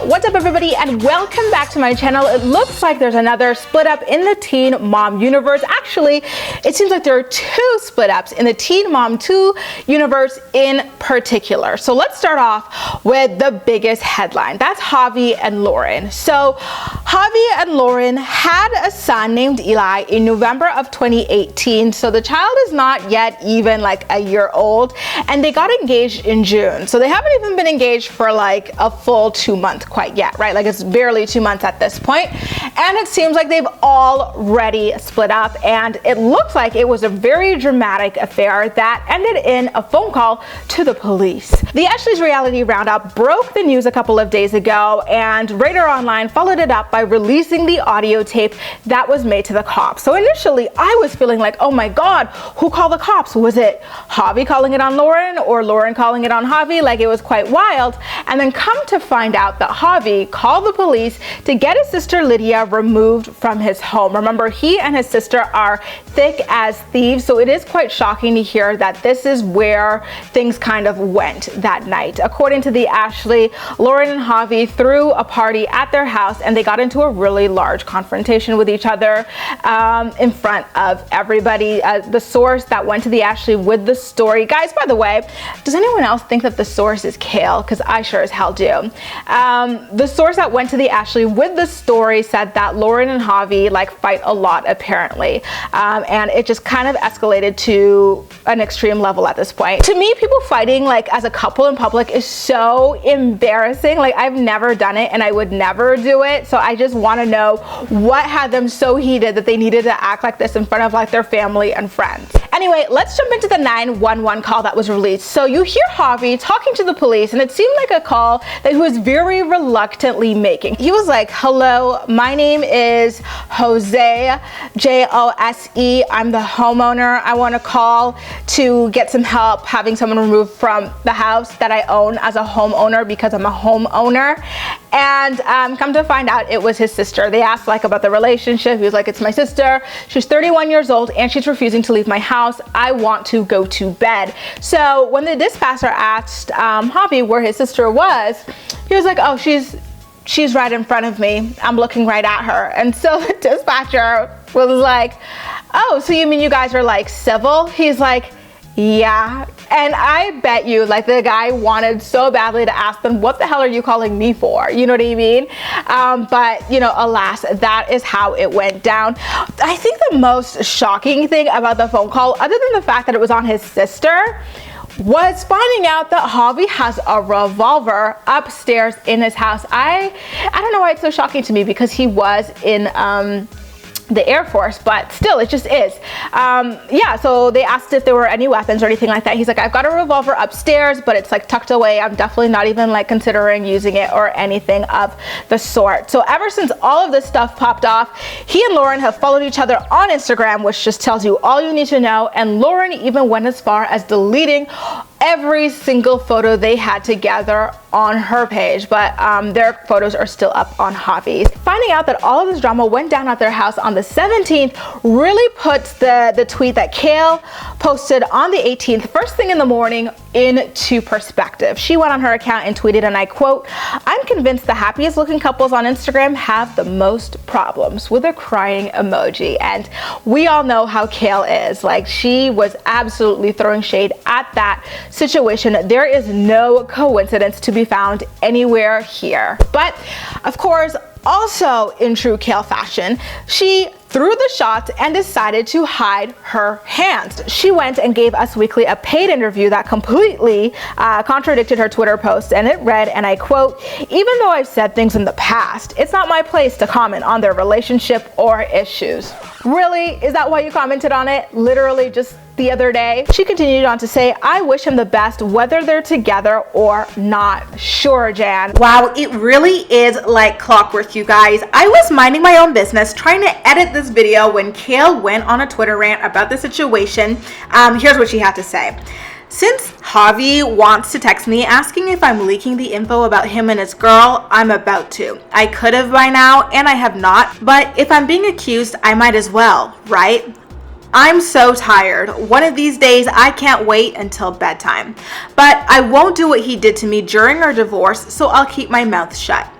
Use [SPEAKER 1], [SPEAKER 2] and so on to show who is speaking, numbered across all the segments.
[SPEAKER 1] What's up, everybody, and welcome back to my channel. It looks like there's another split up in the Teen Mom universe. Actually, it seems like there are two split ups in the Teen Mom 2 universe in particular. So let's start off with the biggest headline. That's Javi and Lauren. So Javi and Lauren had a son named Eli in November of 2018. So the child is not yet even like a year old, and they got engaged in June. So they haven't even been engaged for like a full 2 months quite yet, right? Like it's barely 2 months at this point. And it seems like they've already split up, and it looks like it was a very dramatic affair that ended in a phone call to the police. The Ashley's Reality Roundup broke the news a couple of days ago, and Radar Online followed it up by releasing the audio tape that was made to the cops. So initially I was feeling like, oh my God, who called the cops? Was it Javi calling it on Lauren or Lauren calling it on Javi? Like, it was quite wild. And then come to find out that Javi called the police to get his sister Lydia removed from his home. Remember, he and his sister are thick as thieves, so it is quite shocking to hear that this is where things kind of went that night. According to the Ashley, Lauren and Javi threw a party at their house, and they got into a really large confrontation with each other in front of everybody. The source that went to the Ashley with the story, guys, by the way, does anyone else think that the source is Kale? Because I sure as hell do. The source that went to the Ashley with the story said that Lauren and Javi like fight a lot apparently, and it just kind of escalated to an extreme level at this point. To me, people fighting like as a couple in public is so embarrassing. Like, I've never done it and I would never do it, so I just want to know what had them so heated that they needed to act like this in front of like their family and friends. Anyway, let's jump into the 911 call that was released. So you hear Javi talking to the police, and it seemed like a call that he was very reluctantly making. He was like, hello, my name is Jose, Jose. I'm the homeowner. I want to call to get some help having someone removed from the house that I own as a homeowner because I'm a homeowner. And come to find out, it was his sister. They asked like about the relationship. He was like, it's my sister. She's 31 years old and she's refusing to leave my house. I want to go to bed. So when the dispatcher asked Javi where his sister was, he was like, oh, she's right in front of me. I'm looking right at her. And so the dispatcher was like, oh, so you mean you guys are like civil? He's like, yeah. And I bet you like the guy wanted so badly to ask them, what the hell are you calling me for? You know what I mean? But you know, alas, that is how it went down. I think the most shocking thing about the phone call, other than the fact that it was on his sister, was finding out that Javi has a revolver upstairs in his house. I don't know why it's so shocking to me, because he was in the Air Force, but still, it just is. Yeah, so they asked if there were any weapons or anything like that. He's like, I've got a revolver upstairs, but it's like tucked away. I'm definitely not even like considering using it or anything of the sort. So ever since all of this stuff popped off, he and Lauren have followed each other on Instagram, which just tells you all you need to know. And Lauren even went as far as deleting every single photo they had together on her page, but their photos are still up on Javi's. Finding out that all of this drama went down at their house on the 17th really puts the tweet that Kale posted on the 18th, first thing in the morning, into perspective. She went on her account and tweeted, and I quote, I'm convinced the happiest looking couples on Instagram have the most problems, with a crying emoji. And we all know how Kale is. Like, she was absolutely throwing shade at that situation. There is no coincidence to be found anywhere here. But of course, also in true Kale fashion, she threw the shot and decided to hide her hands. She went and gave Us Weekly a paid interview that completely contradicted her Twitter post, and it read, and I quote, even though I've said things in the past, it's not my place to comment on their relationship or issues. Really? Is that why you commented on it? Literally just the other day? She continued on to say, I wish him the best whether they're together or not. Sure, Jan. Wow, it really is like clockwork, you guys. I was minding my own business trying to edit this video when Kale went on a Twitter rant about the situation. Here's what she had to say. Since Javi wants to text me asking if I'm leaking the info about him and his girl, I'm about to. I could have by now, and I have not, but if I'm being accused, I might as well, right? I'm so tired. One of these days, I can't wait until bedtime. But I won't do what he did to me during our divorce, so I'll keep my mouth shut.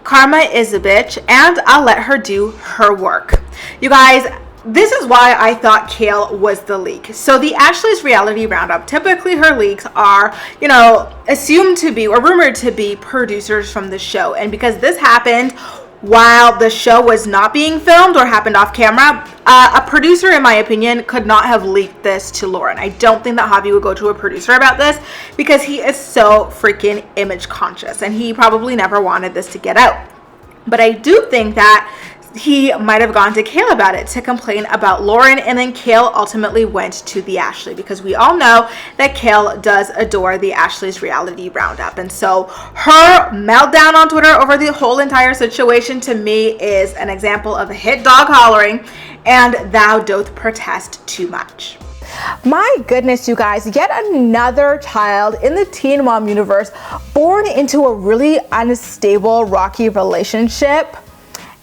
[SPEAKER 1] Karma is a bitch, and I'll let her do her work. You guys, this is why I thought Kail was the leak. So the Ashley's reality roundup, typically her leaks are, you know, assumed to be or rumored to be producers from the show. And because this happened while the show was not being filmed or happened off camera, a producer, in my opinion, could not have leaked this to Lauren. I don't think that Javi would go to a producer about this because he is so freaking image conscious and he probably never wanted this to get out. But I do think that he might have gone to Kail about it to complain about Lauren, and then Kail ultimately went to the Ashley because we all know that Kail does adore the Ashley's reality roundup. And so her meltdown on Twitter over the whole entire situation to me is an example of a hit dog hollering and thou doth protest too much. My goodness, you guys, yet another child in the teen mom universe born into a really unstable, rocky relationship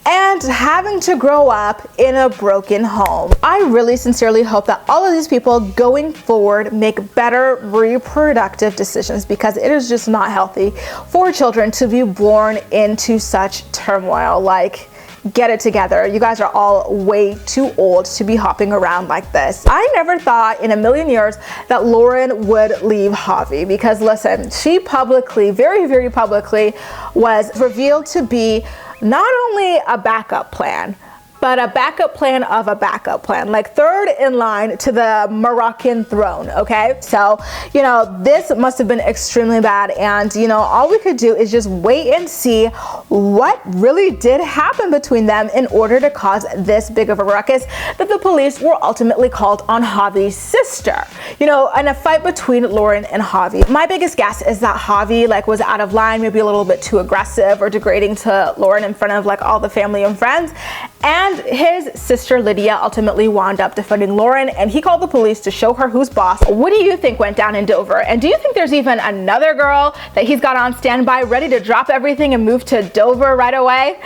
[SPEAKER 1] and having to grow up in a broken home. I really sincerely hope that all of these people going forward make better reproductive decisions because it is just not healthy for children to be born into such turmoil. Like, get it together. You guys are all way too old to be hopping around like this. I never thought in a million years that Lauren would leave Javi because listen, she publicly, very, very publicly was revealed to be not only a backup plan, but a backup plan of a backup plan, like third in line to the Moroccan throne, okay? So, you know, this must have been extremely bad. And, you know, all we could do is just wait and see what really did happen between them in order to cause this big of a ruckus that the police were ultimately called on Javi's sister. You know, in a fight between Lauren and Javi. My biggest guess is that Javi was out of line, maybe a little bit too aggressive or degrading to Lauren in front of all the family and friends. And his sister Lydia ultimately wound up defending Lauren, and he called the police to show her who's boss. What do you think went down in Dover? And do you think there's even another girl that he's got on standby ready to drop everything and move to Dover right away?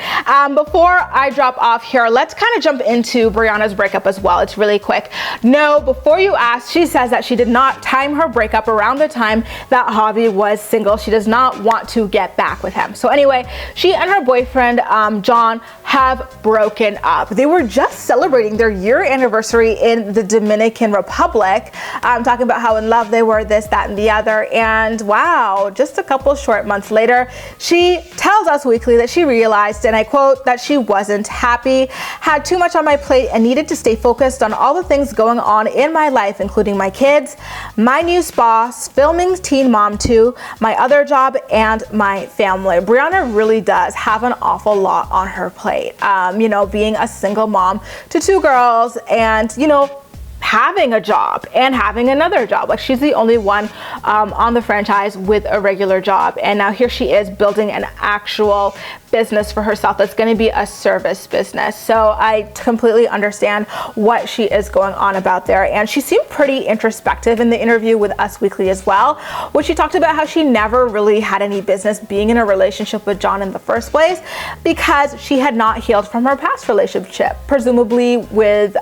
[SPEAKER 1] Before I drop off here, let's kind of jump into Briana's breakup as well. It's really quick. No, before you ask, she says that she did not time her breakup around the time that Javi was single. She does not want to get back with him. So anyway, she and her boyfriend, John, have broken up. They were just celebrating their year anniversary in the Dominican Republic, talking about how in love they were, this, that, and the other. And wow, just a couple short months later, she tells Us Weekly that she realized, and I quote, that she wasn't happy, had too much on my plate, and needed to stay focused on all the things going on in my life, including my kids, my new boss, filming Teen Mom 2, my other job, and my family. Briana really does have an awful lot on her plate. You know, being a single mom to two girls and, you know, having a job and having another job. She's the only one on the franchise with a regular job. And now here she is building an actual business for herself that's going to be a service business. So I completely understand what she is going on about there. And she seemed pretty introspective in the interview with Us Weekly as well, where she talked about how she never really had any business being in a relationship with John in the first place because she had not healed from her past relationship, presumably with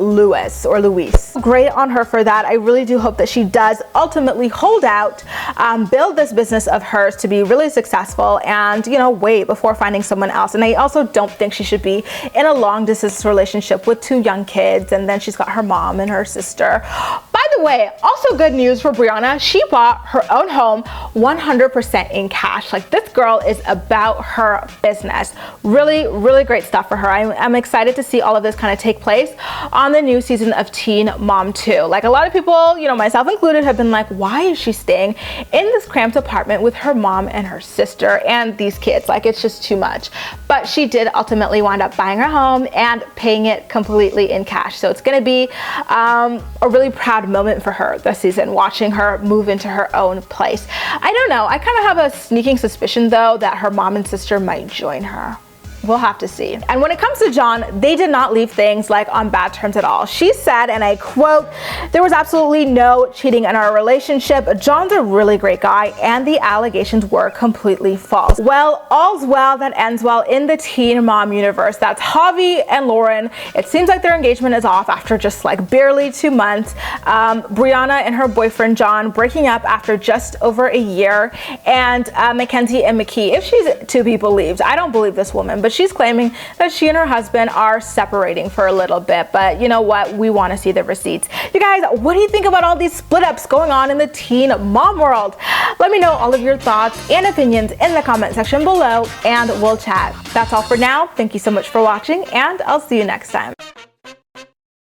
[SPEAKER 1] Luis. Great on her for that. I really do hope that she does ultimately hold out, build this business of hers to be really successful and, you know, wait before finding someone else. And I also don't think she should be in a long distance relationship with two young kids, and then she's got her mom and her sister. By the way, also good news for Briana, she bought her own home 100% in cash. This girl is about her business. Really, really great stuff for her. I'm excited to see all of this kind of take place on the new season of Teen Mom 2. A lot of people, you know, myself included, have been like, why is she staying in this cramped apartment with her mom and her sister and these kids? It's just too much. But she did ultimately wind up buying her home and paying it completely in cash. So it's going to be a really proud moment for her this season, watching her move into her own place. I don't know. I kind of have a sneaking suspicion, though, that her mom and sister might join her. we'll have to see. And when it comes to John, they did not leave things like on bad terms at all. She said, and I quote, "There was absolutely no cheating in our relationship. John's a really great guy and the allegations were completely false." Well, all's well that ends well in the teen mom universe. That's Javi and Lauren. It seems like their engagement is off after just like barely 2 months. Briana and her boyfriend John breaking up after just over a year. And Mackenzie and McKee, if she's to be believed, I don't believe this woman, but she's claiming that she and her husband are separating for a little bit. But you know what? We want to see the receipts. You guys, what do you think about all these split ups going on in the teen mom world? Let me know all of your thoughts and opinions in the comment section below, and we'll chat. That's all for now. Thank you so much for watching, and I'll see you next time.